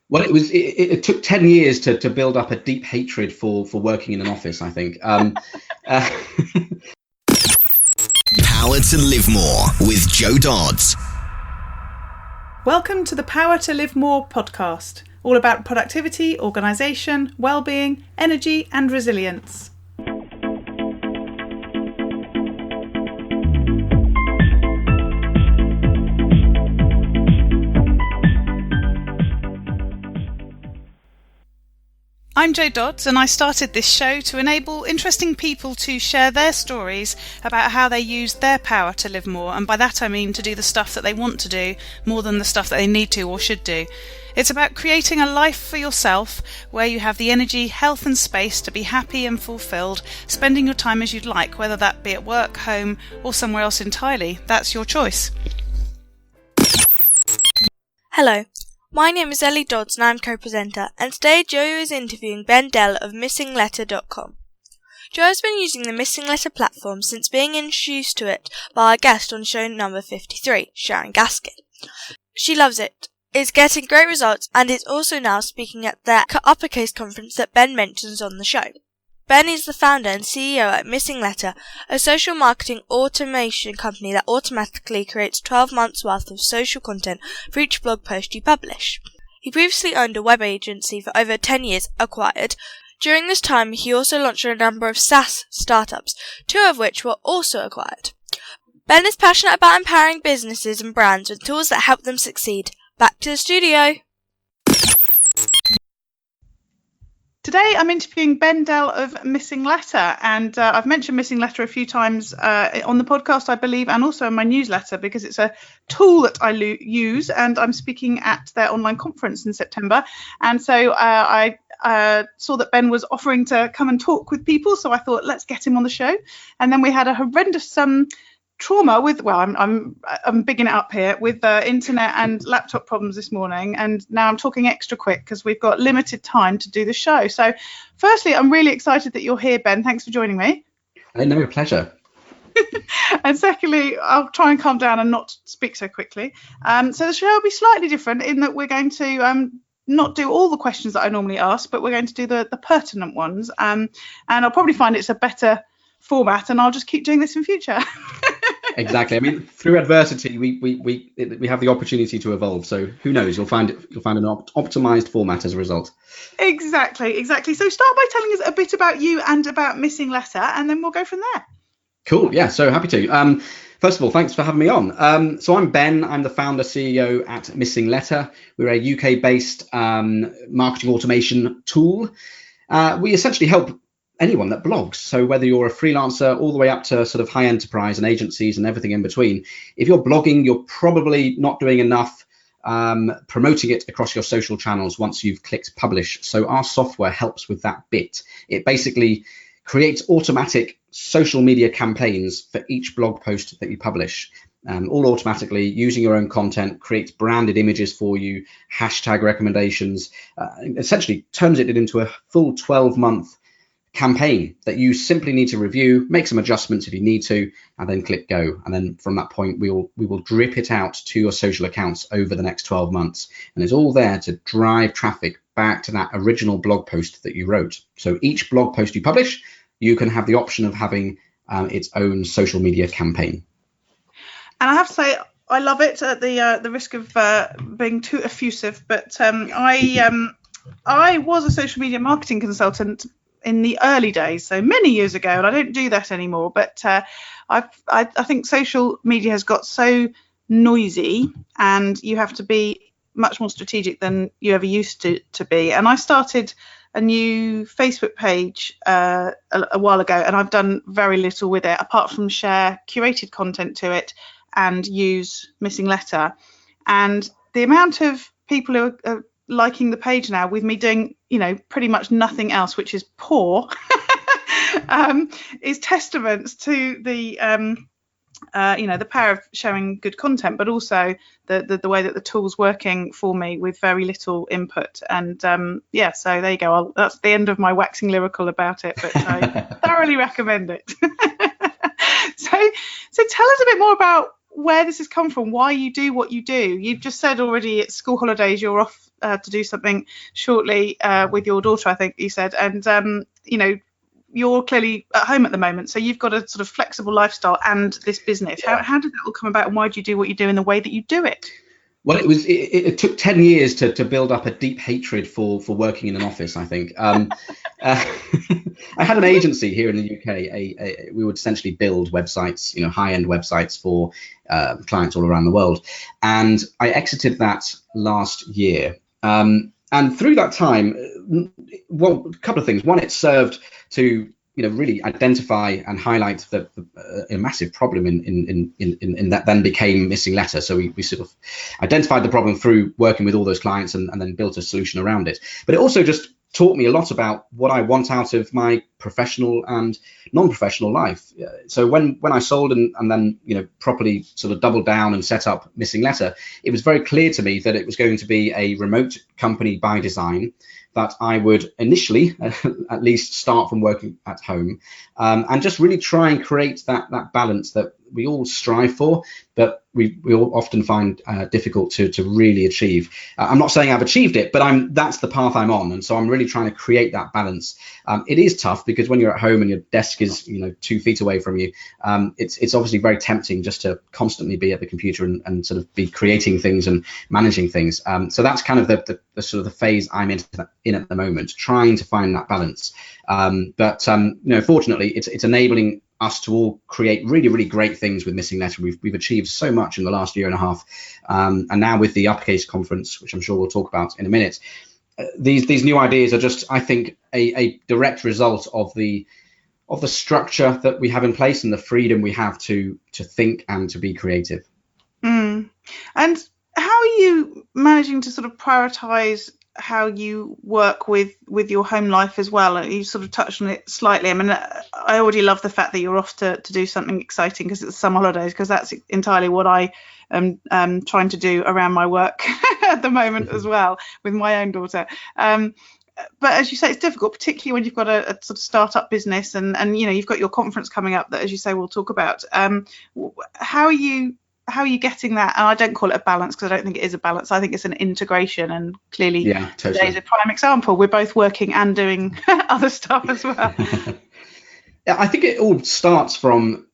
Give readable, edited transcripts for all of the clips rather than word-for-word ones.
Well, it took 10 years to build up a deep hatred for working in an office, I think. Power to Live More with Joe Dodds. Welcome to the Power to Live More podcast, all about productivity, organisation, well-being, energy and resilience. I'm Jo Dodds, and I started this show to enable interesting people to share their stories about how they use their power to live more, and by that I mean to do the stuff that they want to do more than the stuff that they need to or should do. It's about creating a life for yourself where you have the energy, health and space to be happy and fulfilled, spending your time as you'd like, whether that be at work, home or somewhere else entirely. That's your choice. Hello. My name is Ellie Dodds and I'm co-presenter, and today Joe is interviewing Ben Dell of missingletter.com. Joe has been using the Missing Letter platform since being introduced to it by our guest on show number 53, Sharon Gaskin. She loves it, is getting great results, and is also now speaking at the Uppercase conference that Ben mentions on the show. Ben is the founder and CEO at Missing Letter, a social marketing automation company that automatically creates 12 months worth of social content for each blog post you publish. He previously owned a web agency for over 10 years, acquired. During this time, he also launched a number of SaaS startups, 2 of which were also acquired. Ben is passionate about empowering businesses and brands with tools that help them succeed. Back to the studio. Today I'm interviewing Ben Dell of Missing Letter, and I've mentioned Missing Letter a few times on the podcast, I believe, and also in my newsletter, because it's a tool that I use, and I'm speaking at their online conference in September. And so I saw that Ben was offering to come and talk with people, so I thought, let's get him on the show. And then we had a horrendous trauma with, well, I'm bigging it up here, with internet and laptop problems this morning, and now I'm talking extra quick because we've got limited time to do the show. So firstly, I'm really excited that you're here, Ben. Thanks for joining me. No, pleasure. And secondly, I'll try and calm down and not speak so quickly. So the show will be slightly different in that we're going to not do all the questions that I normally ask, but we're going to do the pertinent ones, and I'll probably find it's a better format, and I'll just keep doing this in future. Exactly. I mean, through adversity, we have the opportunity to evolve. So who knows? You'll find an optimized format as a result. Exactly. So start by telling us a bit about you and about Missing Letter, and then we'll go from there. Cool. Yeah. So happy to. First of all, thanks for having me on. So I'm Ben. I'm the founder CEO at Missing Letter. We're a UK-based marketing automation tool. We essentially help anyone that blogs. So whether you're a freelancer all the way up to sort of high enterprise and agencies and everything in between, if you're blogging, you're probably not doing enough promoting it across your social channels once you've clicked publish. So our software helps with that bit. It basically creates automatic social media campaigns for each blog post that you publish. All automatically, using your own content, creates branded images for you, hashtag recommendations, essentially turns it into a full 12-month campaign that you simply need to review, make some adjustments if you need to, and then click go. And then from that point, we will drip it out to your social accounts over the next 12 months. And it's all there to drive traffic back to that original blog post that you wrote. So each blog post you publish, you can have the option of having its own social media campaign. And I have to say, I love it at the risk of being too effusive, but I was a social media marketing consultant in the early days, so many years ago, and I don't do that anymore. But I think social media has got so noisy, and you have to be much more strategic than you ever used to be. And I started a new Facebook page a while ago, and I've done very little with it apart from share curated content to it and use Missing Letter. And the amount of people who are liking the page now with me doing, pretty much nothing else, which is poor, is testaments to the the power of showing good content, but also the way that the tool's working for me with very little input. And so there you go. That's the end of my waxing lyrical about it, but I thoroughly recommend it. So tell us a bit more about where this has come from, why you do what you do. You've just said already it's school holidays, you're off to do something shortly with your daughter, I think you said, and you're clearly at home at the moment, so you've got a sort of flexible lifestyle and this business. How did that all come about, and why do you do what you do in the way that you do it? Well, it took 10 years to build up a deep hatred for working in an office, I think. I had an agency here in the UK. We would essentially build websites, high-end websites for clients all around the world. And I exited that last year. And through that time, a couple of things. One, it served to really identify and highlight a massive problem in that then became Missing Letter. So we sort of identified the problem through working with all those clients and then built a solution around it. But it also just taught me a lot about what I want out of my professional and non-professional life. So when I sold and then properly sort of doubled down and set up Missing Letter, it was very clear to me that it was going to be a remote company by design, that I would initially at least start from working at home, and just really try and create that balance that we all strive for, but we all often find difficult to really achieve. I'm not saying I've achieved it, but that's the path I'm on, and so I'm really trying to create that balance. It is tough because when you're at home and your desk is 2 feet away from you, it's obviously very tempting just to constantly be at the computer and sort of be creating things and managing things. So that's kind of the sort of the phase I'm in at the moment, trying to find that balance. But fortunately, it's enabling us to all create really, really great things with Missing Letter. We've achieved so much in the last year and a half, and now with the Uppercase conference, which I'm sure we'll talk about in a minute, these new ideas are just, I think, a direct result of the structure that we have in place and the freedom we have to think and to be creative. And how are you managing to sort of prioritize how you work with your home life as well? You sort of touched on it slightly. I mean, I already love the fact that you're off to do something exciting because it's summer holidays, because that's entirely what I am trying to do around my work at the moment as well with my own daughter. But as you say, it's difficult, particularly when you've got a sort of startup business and you've got your conference coming up that, as you say, we'll talk about. How are you getting that? And I don't call it a balance because I don't think it is a balance. I think it's an integration, and clearly today's a prime example. We're both working and doing other stuff as well. Yeah, I think it all starts from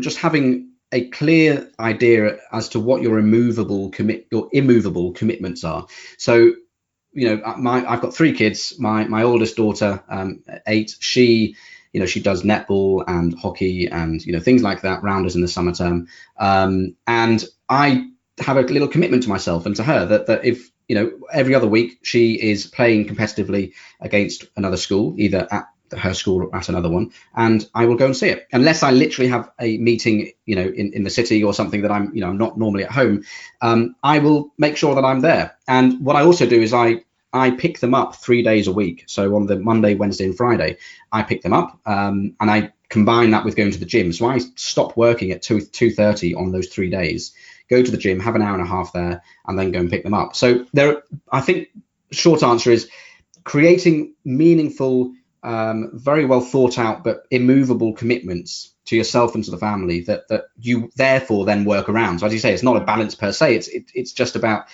just having a clear idea as to what your immovable commitments are. So, I've got 3 kids. My oldest daughter, 8, she does netball and hockey and, things like that, rounders in the summer term. And I have a little commitment to myself and to her that if, every other week she is playing competitively against another school, either at her school or at another one, and I will go and see it. Unless I literally have a meeting, in the city or something that I'm not normally at home, I will make sure that I'm there. And what I also do is I pick them up 3 days a week. So on the Monday, Wednesday and Friday, I pick them up and I combine that with going to the gym. So I stop working at 2:30 on those 3 days, go to the gym, have an hour and a half there, and then go and pick them up. So I think short answer is creating meaningful, very well thought out, but immovable commitments to yourself and to the family that you therefore then work around. So as you say, it's not a balance per se. It's just about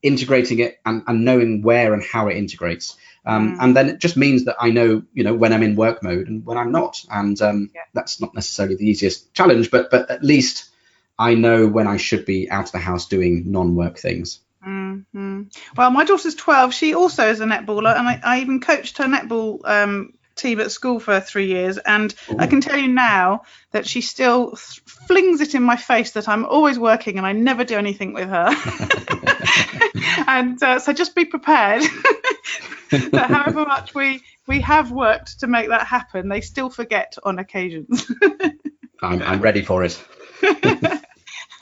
integrating it and knowing where and how it integrates, and then it just means that I know when I'm in work mode and when I'm not, and that's not necessarily the easiest challenge, but at least I know when I should be out of the house doing non-work things. Mm-hmm. Well, my daughter's 12. She also is a netballer, and I even coached her netball team at school for 3 years, and I can tell you now that she still flings it in my face that I'm always working and I never do anything with her. And so just be prepared that however much we have worked to make that happen, they still forget on occasions. I'm ready for it.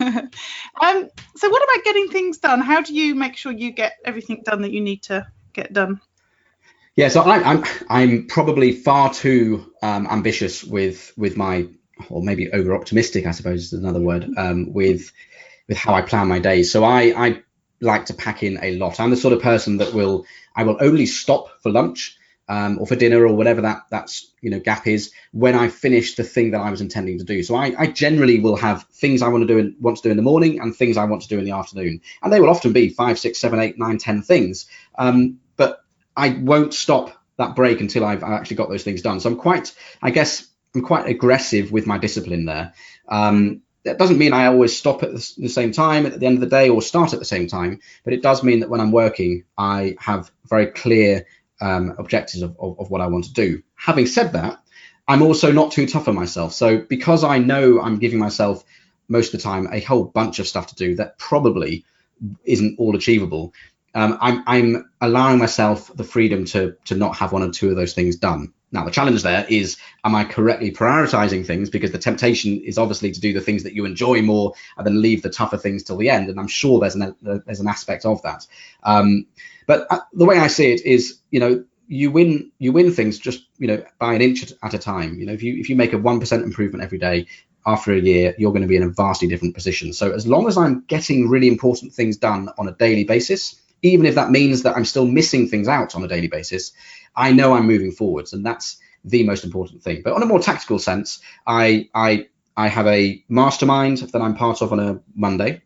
So what about getting things done? How do you make sure you get everything done that you need to get done? Yeah, so I'm probably far too ambitious with my, or maybe over optimistic, I suppose is another word, with how I plan my days. So I like to pack in a lot. I'm the sort of person that I will only stop for lunch or for dinner, or whatever that's gap is, when I finish the thing that I was intending to do. So I generally will have things I want to do in the morning and things I want to do in the afternoon, and they will often be 5, 6, 7, 8, 9, 10 things. But I won't stop that break until I've actually got those things done. So I'm quite aggressive with my discipline there. That doesn't mean I always stop at the same time at the end of the day, or start at the same time, but it does mean that when I'm working, I have very clear objectives of what I want to do. Having said that, I'm also not too tough on myself. So because I know I'm giving myself most of the time a whole bunch of stuff to do that probably isn't all achievable, I'm allowing myself the freedom to not have one or two of those things done. Now, the challenge there is, am I correctly prioritizing things? Because the temptation is obviously to do the things that you enjoy more and then leave the tougher things till the end. And I'm sure there's an aspect of that. But the way I see it is, you win things just, by an inch at a time. If you make a 1% improvement every day, after a year, you're going to be in a vastly different position. So as long as I'm getting really important things done on a daily basis, even if that means that I'm still missing things out on a daily basis, I know I'm moving forwards, and that's the most important thing. But on a more tactical sense, I have a mastermind that I'm part of on a Monday,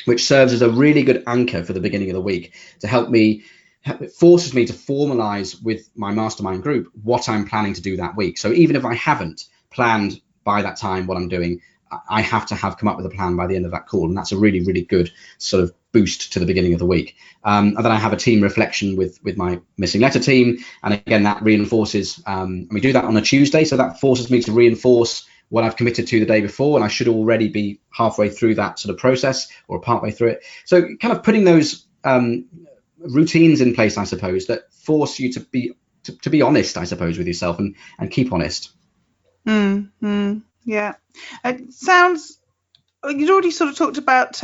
which serves as a really good anchor for the beginning of the week to help me. It forces me to formalize with my mastermind group what I'm planning to do that week. So even if I haven't planned by that time what I'm doing, I have to have come up with a plan by the end of that call, and that's a really, really good sort of boost to the beginning of the week. And then I have a team reflection with my missing letter team, and again that reinforces. We do that on a Tuesday, so that forces me to reinforce what I've committed to the day before, and I should already be halfway through that sort of process or partway through it. So kind of putting those routines in place, I suppose, that force you to be honest, I suppose, with yourself and keep honest. Yeah, it sounds. You'd already sort of talked about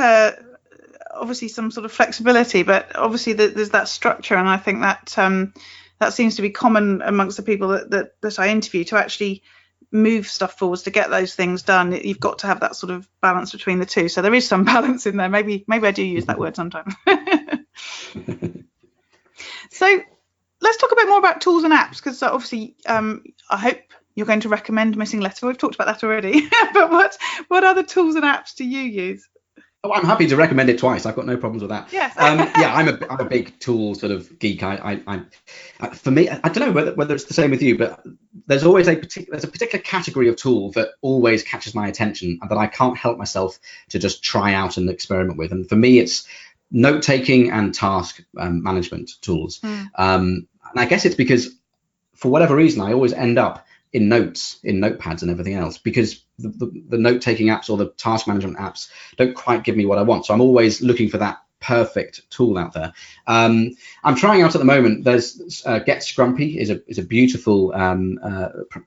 obviously some sort of flexibility, but obviously there's that structure, and I think that that seems to be common amongst the people that I interview, to actually move stuff forwards, to get those things done. You've got to have that sort of balance between the two. So there is some balance in there. Maybe I do use that word sometimes. So let's talk a bit more about tools and apps, because obviously I hope you're going to recommend Missing Letter. We've talked about that already. But what other tools and apps do you use? Oh, I'm happy to recommend it twice. I've got no problems with that. Yes. Yeah, I'm a big tool sort of geek. I for me, I don't know whether it's the same with you, but there's always a particular category of tool that always catches my attention and that I can't help myself to just try out and experiment with. And for me, it's note-taking and task management tools. And I guess it's because for whatever reason, I always end up in notes, in notepads and everything else, because the note-taking apps or the task management apps don't quite give me what I want. So I'm always looking for that perfect tool out there. I'm trying out at the moment. There's Get Scrumpy is a beautiful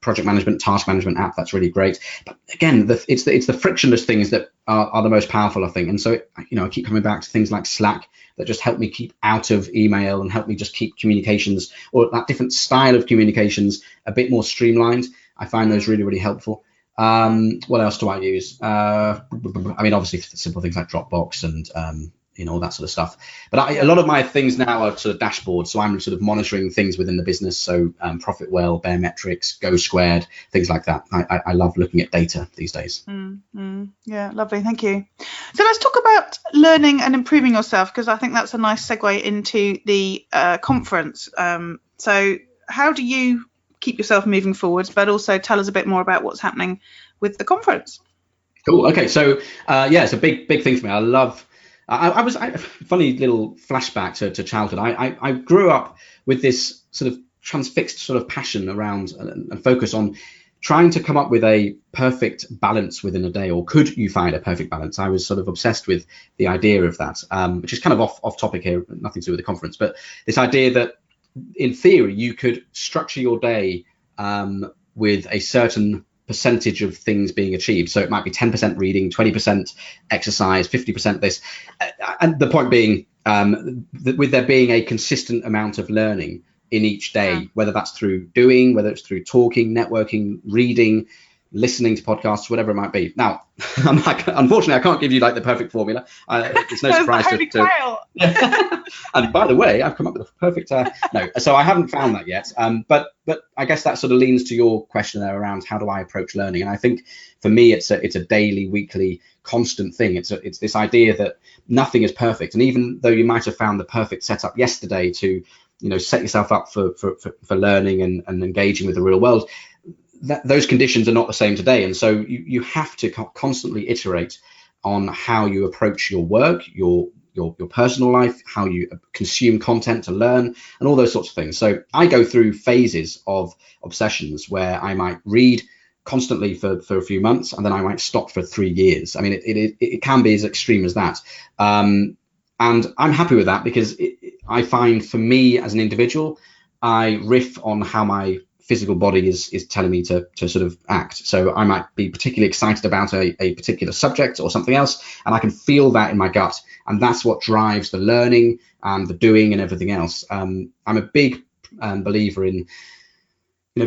project management, task management app that's really great. But again, it's the frictionless things that are the most powerful, I think. And so I keep coming back to things like Slack that just help me keep out of email and help me just keep communications, or that different style of communications, a bit more streamlined. I find those really, really helpful. What else do I use? I mean, obviously simple things like Dropbox and all that sort of stuff. But a lot of my things now are sort of dashboards, so I'm sort of monitoring things within the business. So Profit Well, Bear Metrics, Go Squared, things like that. I love looking at data these days. Yeah, lovely, thank you. So let's talk about learning and improving yourself, because I think that's a nice segue into the conference. So how do you keep yourself moving forwards, but also tell us a bit more about what's happening with the conference? Cool. Okay, so it's a big thing for me. I love. Funny little flashback to childhood. I grew up with this sort of transfixed sort of passion around and focus on trying to come up with a perfect balance within a day, or could you find a perfect balance? I was sort of obsessed with the idea of that, which is kind of off topic here, nothing to do with the conference, but this idea that in theory you could structure your day with a certain percentage of things being achieved. So it might be 10% reading, 20% exercise, 50% this. And the point being that with there being a consistent amount of learning in each day, whether that's through doing, whether it's through talking, networking, reading, listening to podcasts, whatever it might be. Now, unfortunately, I can't give you like the perfect formula. It's no surprise to And by the way, I've come up with a perfect no. So I haven't found that yet. But I guess that sort of leans to your question there around how do I approach learning. And I think for me, it's a daily, weekly, constant thing. It's this idea that nothing is perfect. And even though you might have found the perfect setup yesterday to set yourself up for learning and engaging with the real world, those conditions are not the same today. And so you have to constantly iterate on how you approach your work, your personal life, how you consume content to learn, and all those sorts of things. So I go through phases of obsessions where I might read constantly for a few months, and then I might stop for 3 years. I mean, it can be as extreme as that. And I'm happy with that, because I find for me as an individual, I riff on how my physical body is telling me to sort of act. So I might be particularly excited about a particular subject or something else, and I can feel that in my gut, and that's what drives the learning and the doing and everything else. I'm a big believer in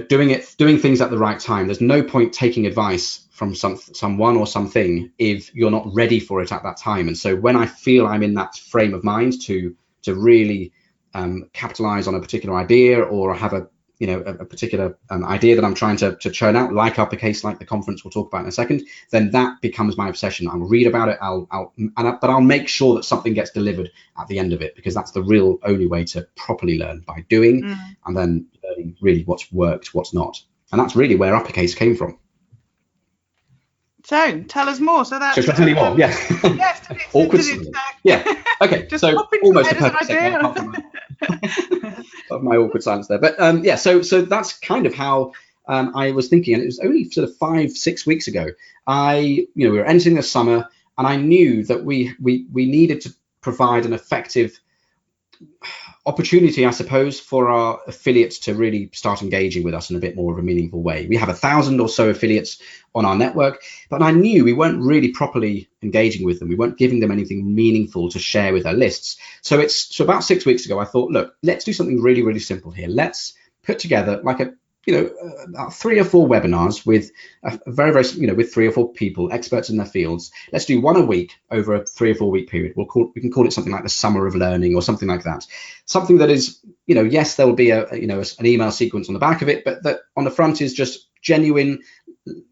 doing things at the right time. There's no point taking advice from someone or something if you're not ready for it at that time. And so when I feel I'm in that frame of mind to really capitalize on a particular idea, or have a particular idea that I'm trying to churn out, like Uppercase, like the conference we'll talk about in a second, then that becomes my obsession. I'll read about it, but I'll make sure that something gets delivered at the end of it, because that's the real only way to properly learn, by doing and then learning really what's worked, what's not. And that's really where Uppercase came from. So tell us more. So that's. Should I tell you more? Yeah. Yes. Awkward. Yeah. Okay. Just so almost a perfect idea. of my awkward silence there. But so that's kind of how I was thinking, and it was only sort of 5-6 weeks ago. We were entering the summer, and I knew that we needed to provide an effective opportunity, I suppose, for our affiliates to really start engaging with us in a bit more of a meaningful way. We have 1,000 or so affiliates on our network, but I knew we weren't really properly engaging with them. We weren't giving them anything meaningful to share with their lists. So about 6 weeks ago, I thought, look, let's do something really, really simple here. Let's put together like about 3 or 4 webinars with very, very, with 3 or 4 people, experts in their fields. Let's do one a week over a 3 or 4 week period. We can call it something like the Summer of Learning, or something like that. Something that is, yes, there will be an email sequence on the back of it, but that on the front is just genuine,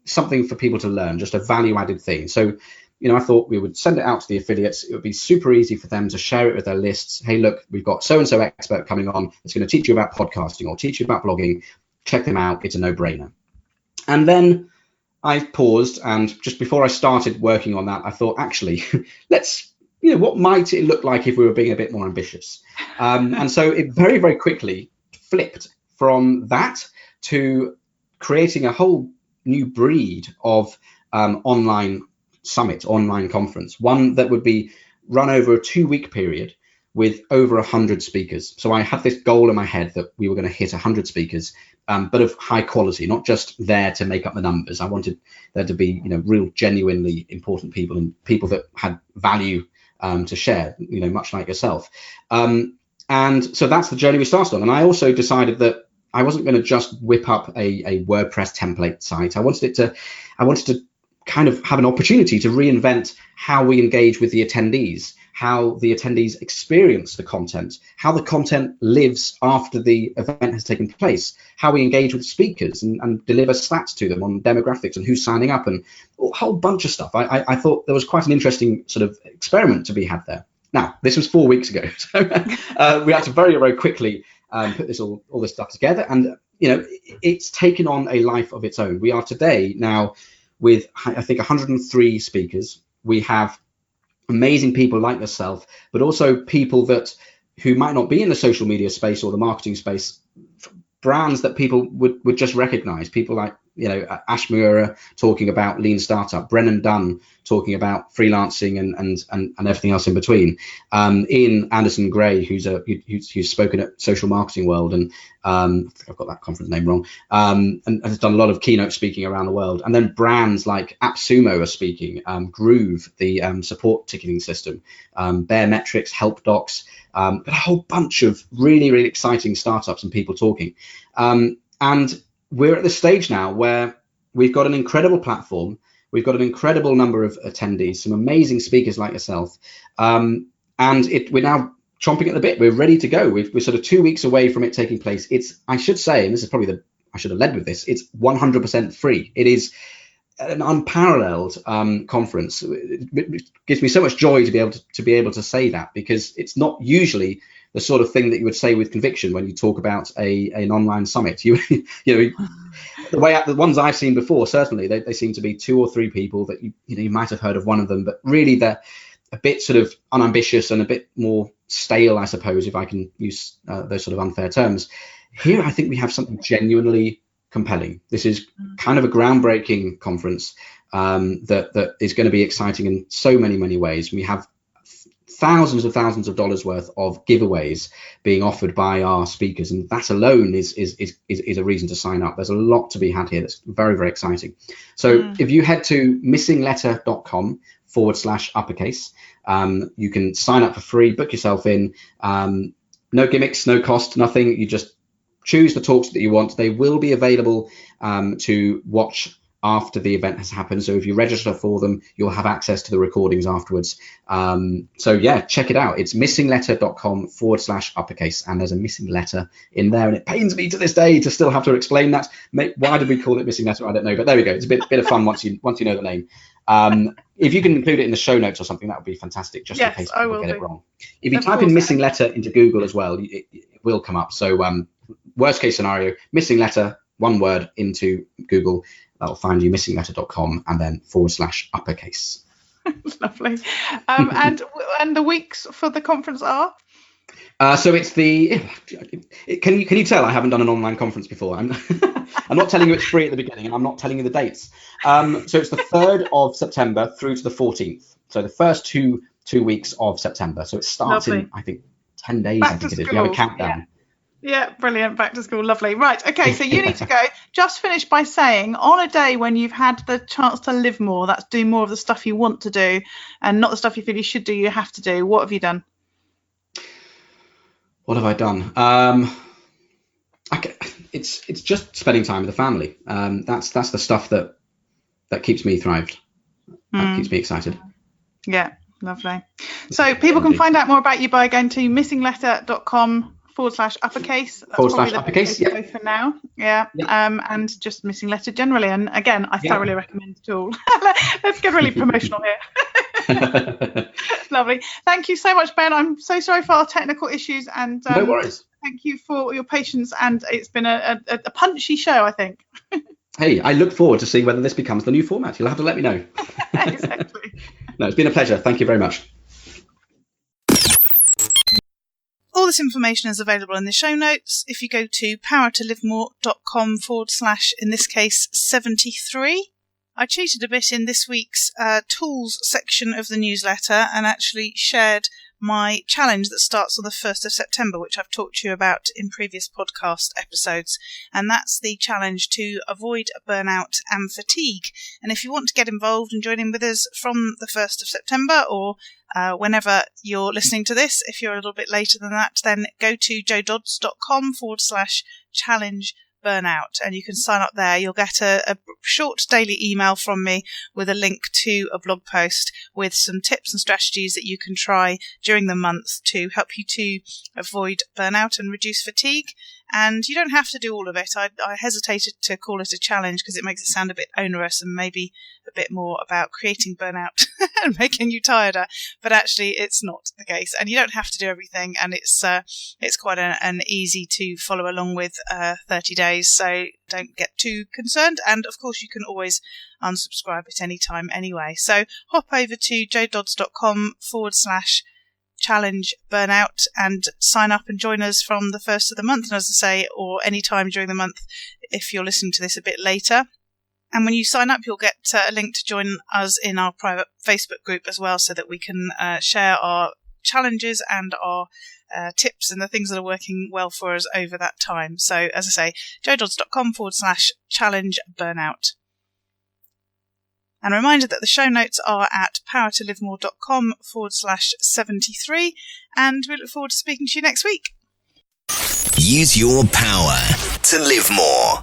something for people to learn, just a value added thing. So, I thought we would send it out to the affiliates. It would be super easy for them to share it with their lists. Hey, look, we've got so-and-so expert coming on. It's going to teach you about podcasting or teach you about blogging. Check them out. It's a no-brainer. And then I paused, and just before I started working on that, I thought, actually, let's, what might it look like if we were being a bit more ambitious? And so it very, very quickly flipped from that to creating a whole new breed of online summit, online conference, one that would be run over a 2-week period with over 100 speakers. So I had this goal in my head that we were going to hit 100 speakers, but of high quality, not just there to make up the numbers. I wanted there to be, real, genuinely important people, and people that had value to share, much like yourself. And so that's the journey we started on. And I also decided that I wasn't going to just whip up a WordPress template site. I wanted to kind of have an opportunity to reinvent how we engage with the attendees, how the attendees experience the content, how the content lives after the event has taken place, how we engage with speakers and deliver stats to them on demographics and who's signing up, and a whole bunch of stuff. I thought there was quite an interesting sort of experiment to be had there. Now, this was 4 weeks ago, so we had to very, very quickly put all this stuff together, and it's taken on a life of its own. We are today now with, I think, 103 speakers. We have amazing people like yourself, but also people who might not be in the social media space or the marketing space, brands that people would just recognize. People like Ash Mura talking about lean startup, Brennan Dunn talking about freelancing and everything else in between, Ian Anderson Gray, who's spoken at Social Marketing World, and I've got that conference name wrong, and has done a lot of keynote speaking around the world. And then brands like AppSumo are speaking, Groove, the support ticketing system, Baremetrics, HelpDocs, but a whole bunch of really, really exciting startups and people talking. And we're at the stage now where we've got an incredible platform. We've got an incredible number of attendees, some amazing speakers like yourself. And we're now chomping at the bit. We're ready to go. We're sort of 2 weeks away from it taking place. I should say, and this is probably I should have led with this, it's 100% free. It is an unparalleled conference. It gives me so much joy to be able to say that, because it's not usually the sort of thing that you would say with conviction when you talk about an online summit. You know, the ones I've seen before, certainly they seem to be 2 or 3 people that you might have heard of one of them, but really they're a bit sort of unambitious and a bit more stale, I suppose, if I can use those sort of unfair terms. Here, I think we have something genuinely compelling. This is kind of a groundbreaking conference that is going to be exciting in so many ways. We have thousands of dollars worth of giveaways being offered by our speakers, and that alone is a reason to sign up. There's a lot to be had here that's very exciting. So if you head to missingletter.com/uppercase, you can sign up for free, book yourself in. No gimmicks, no cost, nothing. You just choose the talks that you want. They will be available to watch after the event has happened. So if you register for them, you'll have access to the recordings afterwards. So yeah, check it out. It's missingletter.com/uppercase, and there's a missing letter in there. And it pains me to this day to still have to explain that. Why did we call it missing letter? I don't know, but there we go. It's a bit of fun once you know the name. If you can include it in the show notes or something, that would be fantastic, just in case people get it wrong. If you type in missing letter into Google as well, it will come up. So worst case scenario, missing letter, one word into Google, that'll find you missingletter.com and then /uppercase. Lovely. And the weeks for the conference are? So it's can you tell I haven't done an online conference before? I'm not telling you it's free at the beginning, and I'm not telling you the dates. So it's the 3rd of September through to the 14th. So the first two weeks of September. So it starts in, I think, 10 days. I think it is. We have a countdown. Yeah, brilliant. Back to school. Lovely. Right. Okay. So you need to go. Just finish by saying, on a day when you've had the chance to live more, that's do more of the stuff you want to do and not the stuff you feel you should do, you have to do. What have you done? What have I done? It's just spending time with the family. That's the stuff that keeps me thrived. That keeps me excited. Yeah, lovely. So people can find out more about you by going to missingletter.com/uppercase. That's /uppercase. Yeah. For now. Yeah. And just Missing Letter generally. And again, I thoroughly recommend it all. Let's get really promotional here. Lovely. Thank you so much, Ben. I'm so sorry for our technical issues, and no worries. Thank you for your patience. And it's been a punchy show, I think. Hey, I look forward to seeing whether this becomes the new format. You'll have to let me know. Exactly. No, it's been a pleasure. Thank you very much. All this information is available in the show notes. If you go to powertolivemore.com / in this case 73. I cheated a bit in this week's tools section of the newsletter and actually shared my challenge that starts on the 1st of September, which I've talked to you about in previous podcast episodes. And that's the challenge to avoid burnout and fatigue. And if you want to get involved and join in with us from the 1st of September or whenever you're listening to this, if you're a little bit later than that, then go to joedodds.com / challenge burnout, and you can sign up there. You'll get a short daily email from me with a link to a blog post with some tips and strategies that you can try during the month to help you to avoid burnout and reduce fatigue. And you don't have to do all of it. I hesitated to call it a challenge because it makes it sound a bit onerous and maybe a bit more about creating burnout and making you tireder. But actually, it's not the case. And you don't have to do everything. And it's quite an easy to follow along with 30 days. So don't get too concerned. And of course, you can always unsubscribe at any time anyway. So hop over to joedodds.com / challenge burnout and sign up and join us from the 1st of the month, and as I say, or any time during the month if you're listening to this a bit later. And when you sign up, you'll get a link to join us in our private Facebook group as well, so that we can share our challenges and our tips and the things that are working well for us over that time. So as I say, joedodds.com / challenge burnout. And a reminder that the show notes are at powertolivemore.com / 73. And we look forward to speaking to you next week. Use your power to live more.